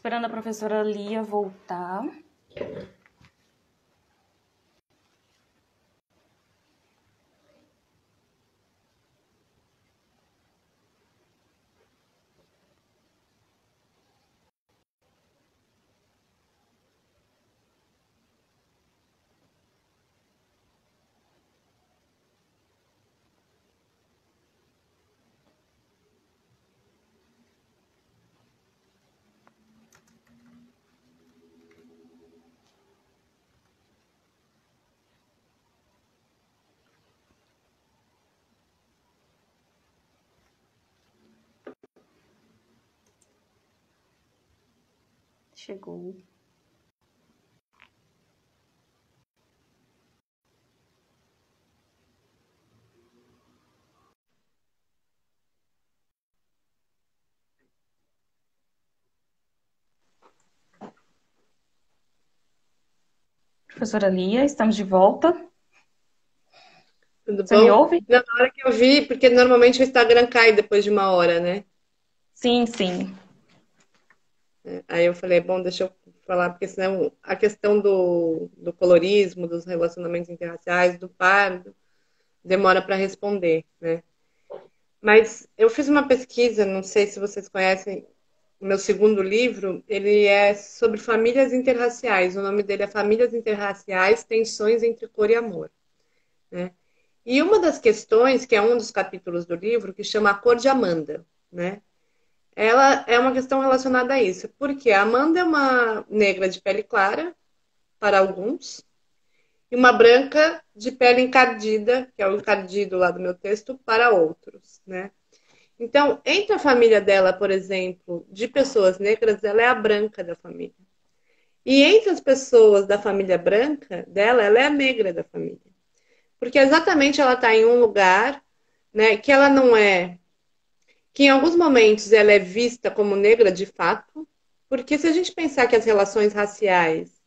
Esperando a professora Lia voltar. Chegou. Professora Lia, estamos de volta. Tudo Você me bom? ouve? Na hora que eu vi, porque normalmente o Instagram cai depois de uma hora, né? Sim, sim. Aí eu falei, bom, deixa eu falar, porque senão a questão do colorismo, dos relacionamentos interraciais, do pardo, demora para responder, né? Mas eu fiz uma pesquisa, não sei se vocês conhecem, o meu segundo livro, ele é sobre famílias interraciais. O nome dele é Famílias Interraciais, Tensões entre Cor e Amor, né? E uma das questões, que é um dos capítulos do livro, que chama A Cor de Amanda, né? Ela é uma questão relacionada a isso, porque a Amanda é uma negra de pele clara, para alguns, e uma branca de pele encardida, que é o encardido lá do meu texto, para outros, né? Então, entre a família dela, por exemplo, de pessoas negras, ela é a branca da família. E entre as pessoas da família branca dela, ela é a negra da família. Porque exatamente ela está em um lugar, né, que ela não é, que em alguns momentos ela é vista como negra de fato, porque se a gente pensar que as relações raciais,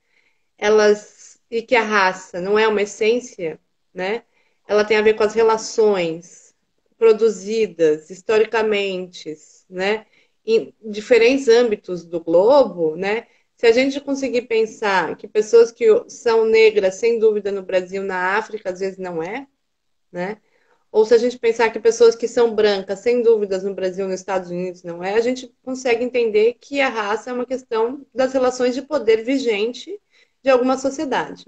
elas e que a raça não é uma essência, né? Ela tem a ver com as relações produzidas historicamente, né? Em diferentes âmbitos do globo, né? Se a gente conseguir pensar que pessoas que são negras, sem dúvida, no Brasil, na África, às vezes não é, né? Ou se a gente pensar que pessoas que são brancas, sem dúvidas, no Brasil, nos Estados Unidos não é, a gente consegue entender que a raça é uma questão das relações de poder vigente de alguma sociedade.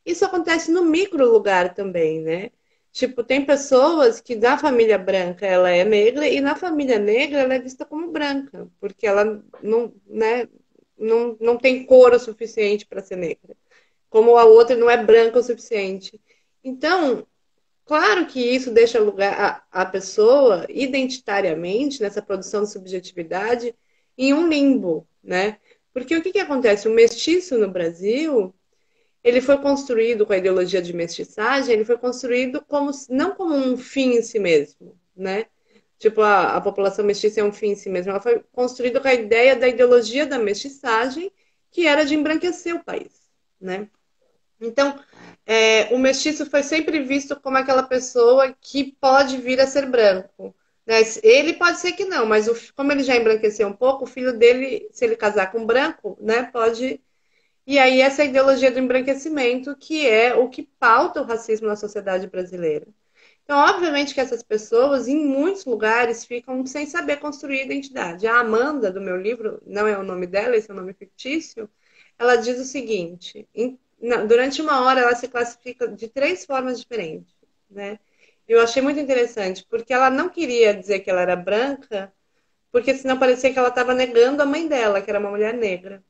Isso acontece no micro lugar também, né? Tipo, tem pessoas que da família branca ela é negra e na família negra ela é vista como branca, porque ela não, né, não tem cor o suficiente para ser negra, como a outra não é branca o suficiente. Então, claro que isso deixa lugar a pessoa, identitariamente, nessa produção de subjetividade, em um limbo, né? Porque o que acontece? O mestiço no Brasil, ele foi construído com a ideologia de mestiçagem, ele foi construído como não como um fim em si mesmo, né? Tipo, a população mestiça é um fim em si mesma. Ela foi construída com a ideia da ideologia da mestiçagem, que era de embranquecer o país, né? Então, o mestiço foi sempre visto como aquela pessoa que pode vir a ser branco. Né? Ele pode ser que não, mas como ele já embranqueceu um pouco, o filho dele, se ele casar com branco, né, pode. E aí, essa ideologia do embranquecimento, que é o que pauta o racismo na sociedade brasileira. Então, obviamente que essas pessoas, em muitos lugares, ficam sem saber construir identidade. A Amanda, do meu livro, não é o nome dela, esse é o nome fictício, ela diz o seguinte: durante uma hora ela se classifica de três formas diferentes, né? Eu achei muito interessante, porque ela não queria dizer que ela era branca, porque senão parecia que ela estava negando a mãe dela, que era uma mulher negra.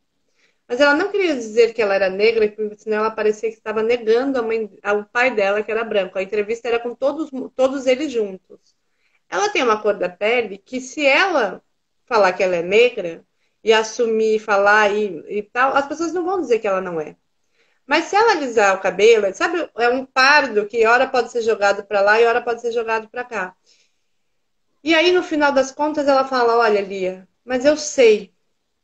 Mas ela não queria dizer que ela era negra, porque senão ela parecia que estava negando ao pai dela, que era branco. A entrevista era com todos eles juntos. Ela tem uma cor da pele que, se ela falar que ela é negra e assumir, falar e tal, as pessoas não vão dizer que ela não é. Mas se ela alisar o cabelo, sabe, é um pardo que hora pode ser jogado para lá e hora pode ser jogado para cá. E aí, no final das contas, ela fala: Olha, Lia, mas eu sei.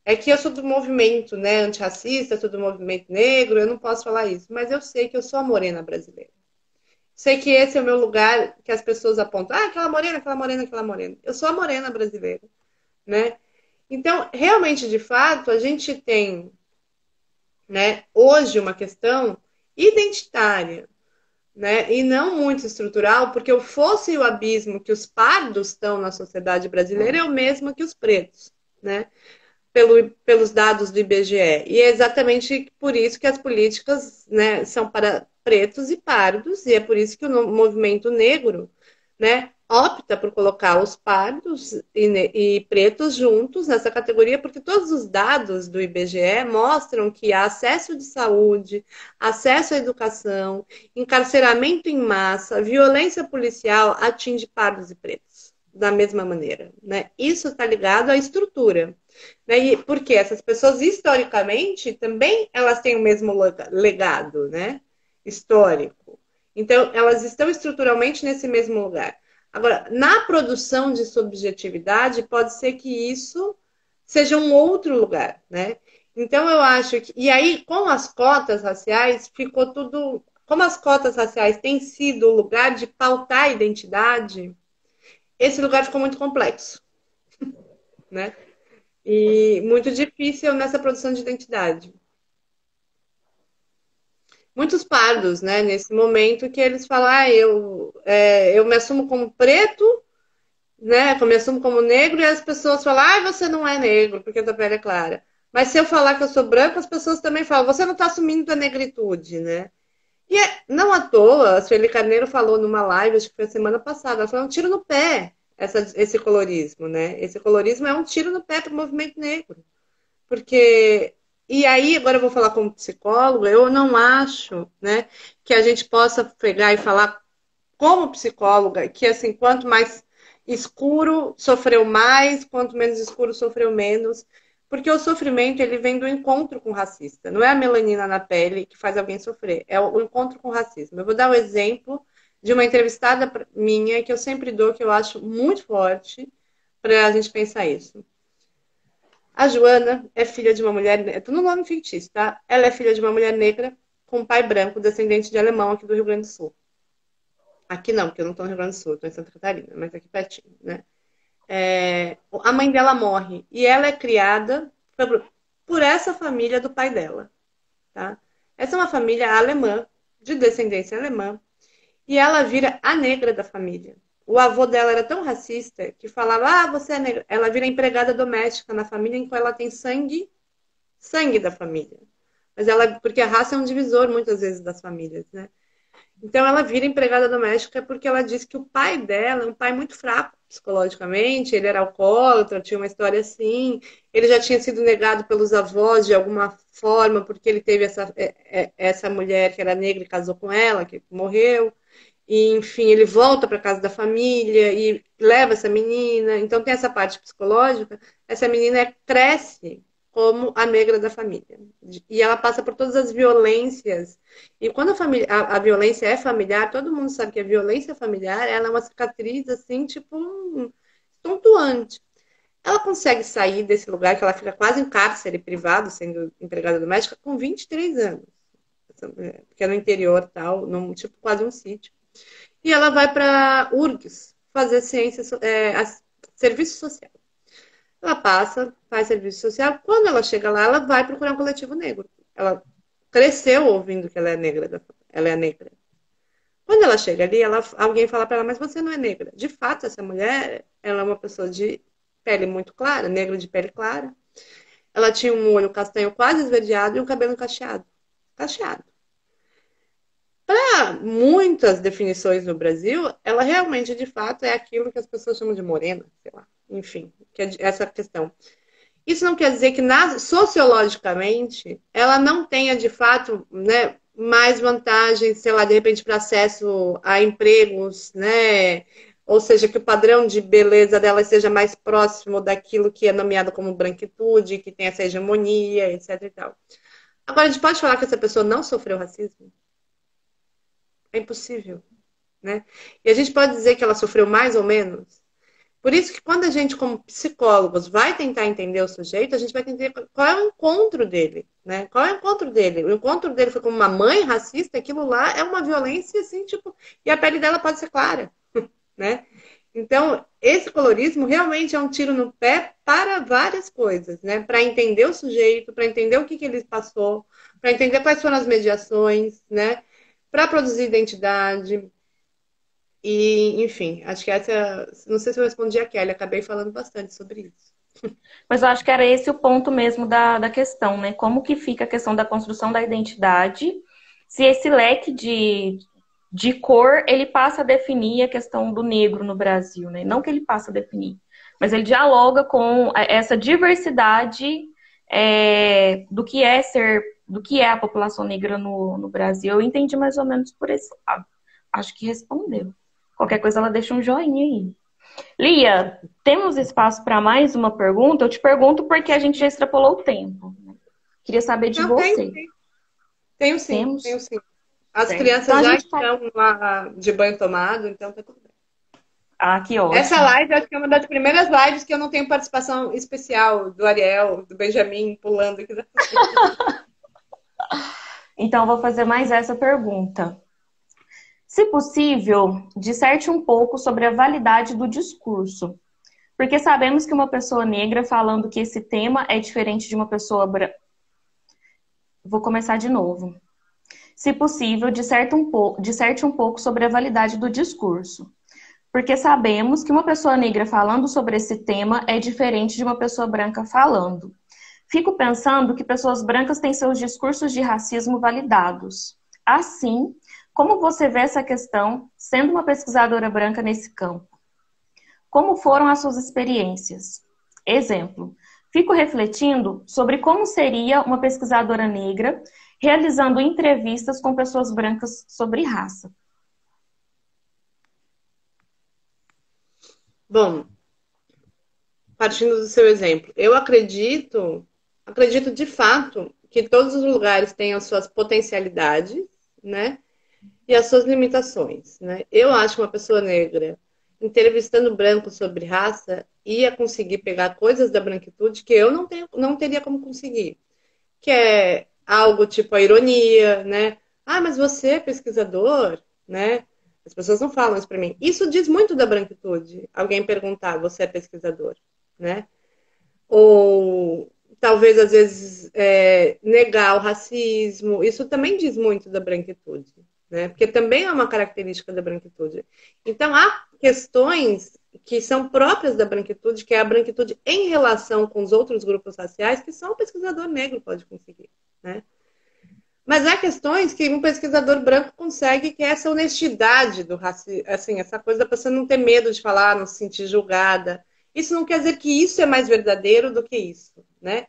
É que eu sou do movimento, né, antirracista, sou do movimento negro, eu não posso falar isso, mas eu sei que eu sou a morena brasileira. Sei que esse é o meu lugar que as pessoas apontam. Ah, aquela morena, aquela morena, aquela morena. Eu sou a morena brasileira, né? Então, realmente, de fato, a gente tem, né, hoje uma questão identitária, né, e não muito estrutural, porque o fosso e o abismo que os pardos estão na sociedade brasileira é o mesmo que os pretos, né, pelos dados do IBGE. E é exatamente por isso que as políticas, né, são para pretos e pardos, e é por isso que o movimento negro, né, opta por colocar os pardos e pretos juntos nessa categoria, porque todos os dados do IBGE mostram que há acesso de saúde, acesso à educação, encarceramento em massa, violência policial atinge pardos e pretos da mesma maneira, né? Isso está ligado à estrutura, né? E porque essas pessoas historicamente também elas têm o mesmo legado, né? Histórico. Então elas estão estruturalmente nesse mesmo lugar. Agora, na produção de subjetividade, pode ser que isso seja um outro lugar, né? Então eu acho que. E aí, com as cotas raciais, ficou tudo. Como as cotas raciais têm sido o lugar de pautar a identidade, esse lugar ficou muito complexo, né? E muito difícil nessa produção de identidade. Muitos pardos, né? Nesse momento que eles falam, eu me assumo como preto, né? Eu me assumo como negro, e as pessoas falam, você não é negro, porque a tua pele é clara. Mas se eu falar que eu sou branco, as pessoas também falam, você não está assumindo tua negritude, né? E não à toa, a Sueli Carneiro falou numa live, acho que foi a semana passada, ela falou, um tiro no pé, esse colorismo, né? Esse colorismo é um tiro no pé para o movimento negro. Porque. E aí, agora eu vou falar como psicóloga, eu não acho, né, que a gente possa pegar e falar como psicóloga que, assim, quanto mais escuro sofreu mais, quanto menos escuro sofreu menos, porque o sofrimento ele vem do encontro com o racista. Não é a melanina na pele que faz alguém sofrer, é o encontro com o racismo. Eu vou dar o exemplo de uma entrevistada minha que eu sempre dou, que eu acho muito forte para a gente pensar isso. A Joana é filha de uma mulher negra. Tudo nome fictício, tá? Ela é filha de uma mulher negra com um pai branco, descendente de alemão aqui do Rio Grande do Sul. Aqui não, porque eu não estou no Rio Grande do Sul, estou em Santa Catarina, mas aqui pertinho, né? A mãe dela morre e ela é criada por essa família do pai dela, tá? Essa é uma família alemã, de descendência alemã, e ela vira a negra da família. O avô dela era tão racista que falava, você é negra. Ela vira empregada doméstica na família, enquanto ela tem sangue da família. Mas ela, porque a raça é um divisor muitas vezes das famílias, né? Então ela vira empregada doméstica porque ela diz que o pai dela é um pai muito fraco psicologicamente, ele era alcoólatra, tinha uma história assim, ele já tinha sido negado pelos avós de alguma forma, porque ele teve essa mulher que era negra e casou com ela, que morreu. E, enfim, ele volta para casa da família e leva essa menina. Então tem essa parte psicológica. Essa menina cresce como a negra da família. E ela passa por todas as violências. E quando a violência é familiar, todo mundo sabe que a violência familiar ela é uma cicatriz assim, tipo tontuante. Ela consegue sair desse lugar que ela fica quase em cárcere privado, sendo empregada doméstica, com 23 anos. Porque é no interior, tal, num, tipo quase um sítio. E ela vai para URGS fazer serviço social. Ela passa, faz serviço social. Quando ela chega lá, ela vai procurar um coletivo negro. Ela cresceu ouvindo que ela é negra. Ela é negra. Quando ela chega ali, alguém fala para ela, mas você não é negra. De fato, essa mulher, ela é uma pessoa de pele muito clara, negra de pele clara. Ela tinha um olho castanho quase esverdeado e um cabelo cacheado. Cacheado. Para muitas definições no Brasil, ela realmente, de fato, é aquilo que as pessoas chamam de morena, sei lá. Enfim, que é essa questão. Isso não quer dizer que sociologicamente ela não tenha, de fato, né, mais vantagens, sei lá, de repente, para acesso a empregos, né? Ou seja, que o padrão de beleza dela seja mais próximo daquilo que é nomeado como branquitude, que tem essa hegemonia, etc. E tal. Agora, a gente pode falar que essa pessoa não sofreu racismo? É impossível, né? E a gente pode dizer que ela sofreu mais ou menos? Por isso que quando a gente, como psicólogos, vai tentar entender o sujeito, a gente vai entender qual é o encontro dele, né? Qual é o encontro dele? O encontro dele foi com uma mãe racista, aquilo lá é uma violência, assim, tipo... E a pele dela pode ser clara, né? Então, esse colorismo realmente é um tiro no pé para várias coisas, né? Para entender o sujeito, para entender o que ele passou, para entender quais foram as mediações, né? Para produzir identidade. E, enfim, acho que essa. Não sei se eu respondi a Kelly, acabei falando bastante sobre isso. Mas eu acho que era esse o ponto mesmo da questão, né? Como que fica a questão da construção da identidade, se esse leque de cor, ele passa a definir a questão do negro no Brasil, né? Não que ele passa a definir, mas ele dialoga com essa diversidade do que é a população negra no Brasil. Eu entendi mais ou menos por esse lado. Acho que respondeu. Qualquer coisa, ela deixa um joinha aí. Lia, temos espaço para mais uma pergunta? Eu te pergunto porque a gente já extrapolou o tempo. Queria saber de Não, tenho, você. tenho sim, Temos? tenho sim. As Certo. Então crianças a já gente tá. estão lá de banho tomado, então tá tudo bem. Ah, que Essa ótimo. live acho que é uma das primeiras lives que eu não tenho participação especial do Ariel, do Benjamin pulando aqui da frente. Então eu vou fazer mais essa pergunta. Se possível, disserte um pouco sobre a validade do discurso. Porque sabemos que uma pessoa negra falando que esse tema é diferente de uma pessoa branca. Vou começar de novo. Se possível, disserte um pouco sobre a validade do discurso. Porque sabemos que uma pessoa negra falando sobre esse tema é diferente de uma pessoa branca falando. Fico pensando que pessoas brancas têm seus discursos de racismo validados. Assim, como você vê essa questão sendo uma pesquisadora branca nesse campo? Como foram as suas experiências? Exemplo, fico refletindo sobre como seria uma pesquisadora negra realizando entrevistas com pessoas brancas sobre raça. Bom, partindo do seu exemplo, eu acredito de fato que todos os lugares têm as suas potencialidades, né? E as suas limitações, né? Eu acho que uma pessoa negra entrevistando branco sobre raça ia conseguir pegar coisas da branquitude que eu não teria como conseguir, que é algo tipo a ironia, né? Ah, mas você é pesquisador, né? As pessoas não falam isso para mim. Isso diz muito da branquitude. Alguém perguntar, você é pesquisador, né? Ou talvez às vezes negar o racismo. Isso também diz muito da branquitude, né? Porque também é uma característica da branquitude. Então há questões que são próprias da branquitude, que é a branquitude em relação com os outros grupos raciais, que só um pesquisador negro pode conseguir, né? Mas há questões que um pesquisador branco consegue, que é essa honestidade do racismo, assim, essa coisa da pessoa não ter medo de falar, não se sentir julgada. Isso não quer dizer que isso é mais verdadeiro do que isso, né?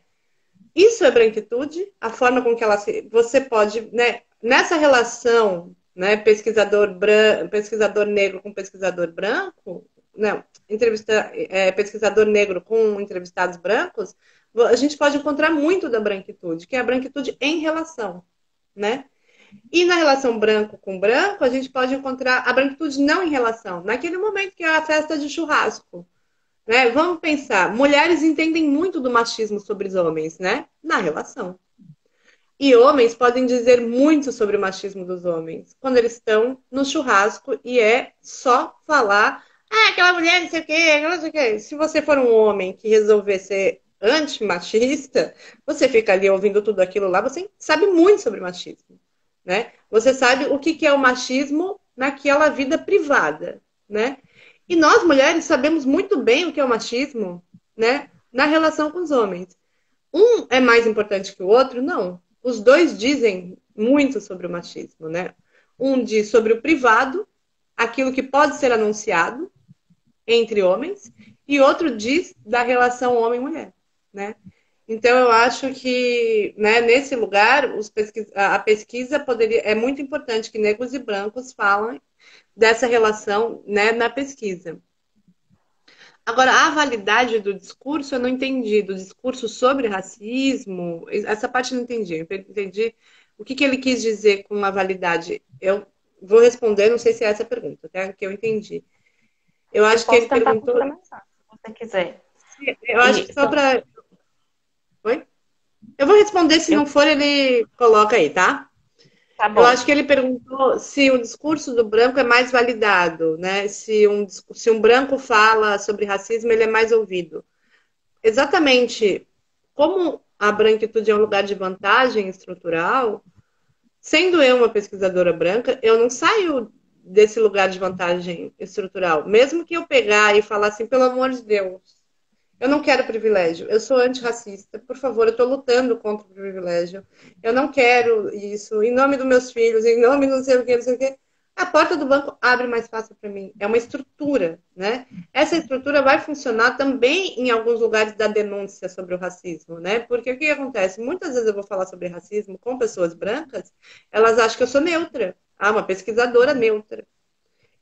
Isso é branquitude, a forma com que ela você pode, né, nessa relação, né, pesquisador negro com pesquisador branco, não, pesquisador negro com entrevistados brancos, a gente pode encontrar muito da branquitude, que é a branquitude em relação, né? E na relação branco com branco, a gente pode encontrar a branquitude não em relação, naquele momento que é a festa de churrasco, né? Vamos pensar, mulheres entendem muito do machismo sobre os homens, né? Na relação. E homens podem dizer muito sobre o machismo dos homens quando eles estão no churrasco e é só falar, ah, aquela mulher não sei o quê, não sei o quê. Se você for um homem que resolver ser antimachista, você fica ali ouvindo tudo aquilo lá, você sabe muito sobre machismo, né? Você sabe o que é o machismo naquela vida privada, né? E nós, mulheres, sabemos muito bem o que é o machismo, né? Na relação com os homens. Um é mais importante que o outro? Não. Os dois dizem muito sobre o machismo, né? Um diz sobre o privado, aquilo que pode ser anunciado entre homens, e outro diz da relação homem-mulher, né? Então, eu acho que, né, nesse lugar, a pesquisa é muito importante que negros e brancos falem dessa relação, né, na pesquisa. Agora, a validade do discurso eu não entendi. Do discurso sobre racismo, essa parte eu não entendi. Eu entendi o que ele quis dizer com a validade. Eu vou responder, não sei se é essa a pergunta, tá? Que eu entendi. Eu Eu acho que posso ele tentar perguntou. complementar, se você quiser. Eu acho que só Então, para. Oi? Eu vou responder, se eu não for, ele coloca aí, tá? Tá Eu bom. acho que ele perguntou se o discurso do branco é mais validado, né? Se um branco fala sobre racismo, ele é mais ouvido. Exatamente. Como a branquitude é um lugar de vantagem estrutural, sendo eu uma pesquisadora branca, eu não saio desse lugar de vantagem estrutural. Mesmo que eu pegar e falar assim, pelo amor de Deus, eu não quero privilégio, eu sou antirracista, por favor, eu estou lutando contra o privilégio, eu não quero isso, em nome dos meus filhos, em nome do não sei o que, não sei o que. A porta do banco abre mais fácil para mim. É uma estrutura, né? Essa estrutura vai funcionar também em alguns lugares da denúncia sobre o racismo, né? Porque o que acontece? Muitas vezes eu vou falar sobre racismo com pessoas brancas, elas acham que eu sou neutra. Ah, uma pesquisadora neutra.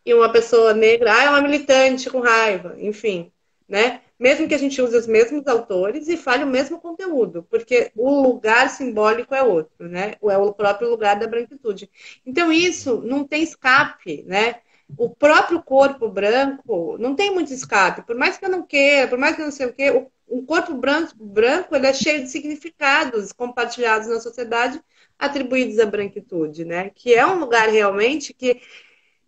E uma pessoa negra, ah, é uma militante com raiva, enfim, né? Mesmo que a gente use os mesmos autores e fale o mesmo conteúdo, porque o lugar simbólico é outro, né? Ou é o próprio lugar da branquitude. Então, isso não tem escape, né? O próprio corpo branco não tem muito escape, por mais que eu não queira, por mais que eu não sei o quê, o corpo branco ele é cheio de significados compartilhados na sociedade atribuídos à branquitude, né? Que é um lugar realmente que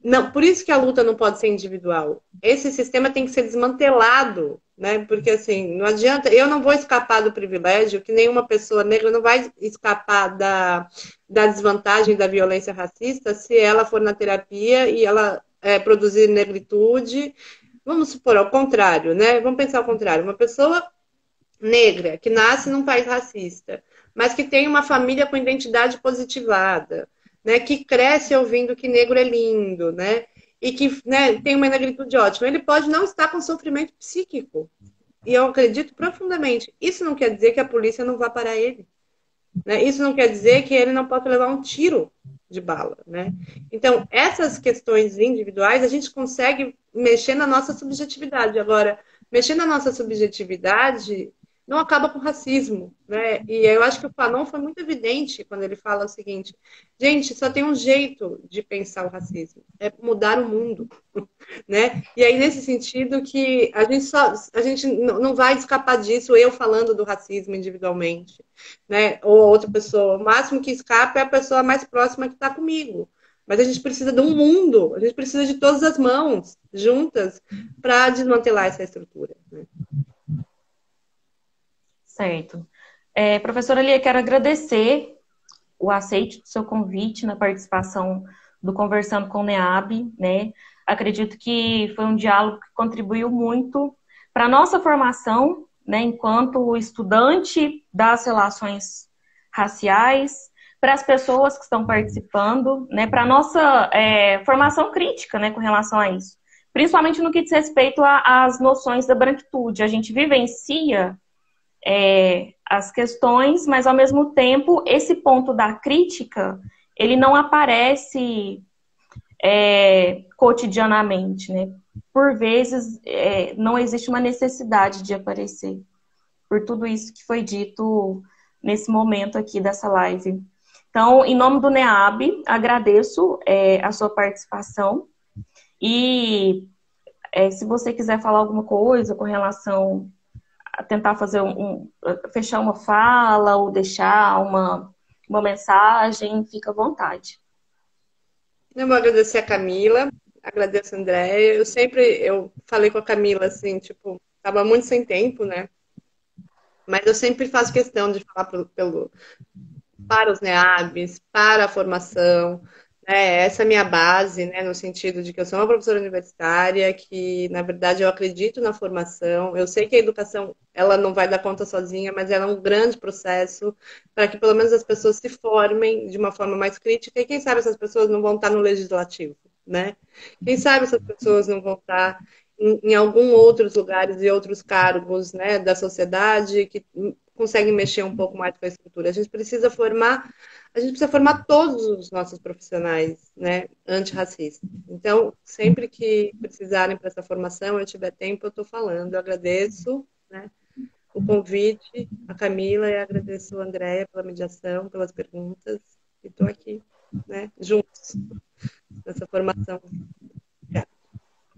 não, por isso que a luta não pode ser individual. Esse sistema tem que ser desmantelado, né? Porque assim, não adianta, eu não vou escapar do privilégio, que nenhuma pessoa negra não vai escapar da desvantagem da violência racista se ela for na terapia e ela produzir negritude. Vamos supor ao contrário, né? Vamos pensar ao contrário. Uma pessoa negra que nasce num país racista, mas que tem uma família com identidade positivada, né, que cresce ouvindo que negro é lindo, né, e que, né, tem uma negritude ótima, ele pode não estar com sofrimento psíquico. E eu acredito profundamente. Isso não quer dizer que a polícia não vá parar ele. Né? Isso não quer dizer que ele não possa levar um tiro de bala. Né? Então, essas questões individuais, a gente consegue mexer na nossa subjetividade. Agora, mexer na nossa subjetividade não acaba com racismo. Né? E eu acho que o Fanon foi muito evidente quando ele fala o seguinte: gente, só tem um jeito de pensar o racismo, é mudar o mundo. Né? E aí, nesse sentido, que a gente não vai escapar disso, eu falando do racismo individualmente, né? Ou outra pessoa. O máximo que escapa é a pessoa mais próxima que está comigo. Mas a gente precisa de um mundo, a gente precisa de todas as mãos juntas para desmantelar essa estrutura. Né? Certo. Professora Lia, quero agradecer o aceite do seu convite na participação do Conversando com o NEAB, né? Acredito que foi um diálogo que contribuiu muito para a nossa formação, né, enquanto estudante das relações raciais, para as pessoas que estão participando, né, para a nossa formação crítica, né, com relação a isso. Principalmente no que diz respeito às noções da branquitude. A gente vivencia as questões, mas ao mesmo tempo esse ponto da crítica ele não aparece cotidianamente, né? Por vezes não existe uma necessidade de aparecer, por tudo isso que foi dito nesse momento aqui dessa live. Então, em nome do NEAB, agradeço a sua participação e se você quiser falar alguma coisa com relação a tentar fazer fechar uma fala ou deixar uma mensagem, fica à vontade. Eu vou agradecer a Camila, agradeço a Andréia. Eu falei com a Camila assim, tipo, tava muito sem tempo, né? Mas eu sempre faço questão de falar para os NEABs, para a formação. Né? Essa é a minha base, né? No sentido de que eu sou uma professora universitária, que, na verdade, eu acredito na formação. Eu sei que a educação ela não vai dar conta sozinha, mas ela é um grande processo para que, pelo menos, as pessoas se formem de uma forma mais crítica. E quem sabe essas pessoas não vão estar no legislativo, né? Quem sabe essas pessoas não vão estar em alguns outros lugares e outros cargos, né, da sociedade que conseguem mexer um pouco mais com a estrutura. A gente precisa formar todos os nossos profissionais, né, antirracistas. Então, sempre que precisarem para essa formação, eu tiver tempo, eu estou falando. Eu agradeço, né, o convite, a Camila, e agradeço a Andréia pela mediação, pelas perguntas, e estou aqui, né, juntos nessa formação.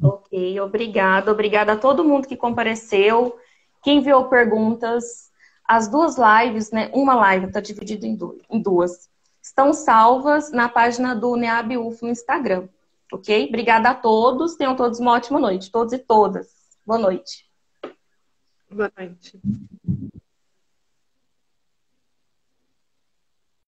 Ok, obrigada. Obrigada a todo mundo que compareceu, que enviou perguntas. As duas lives, né? Uma live está dividida em duas. estão salvas na página do NEAB UF no Instagram, ok? Obrigada a todos, tenham todos uma ótima noite, todos e todas. Boa noite. Boa noite.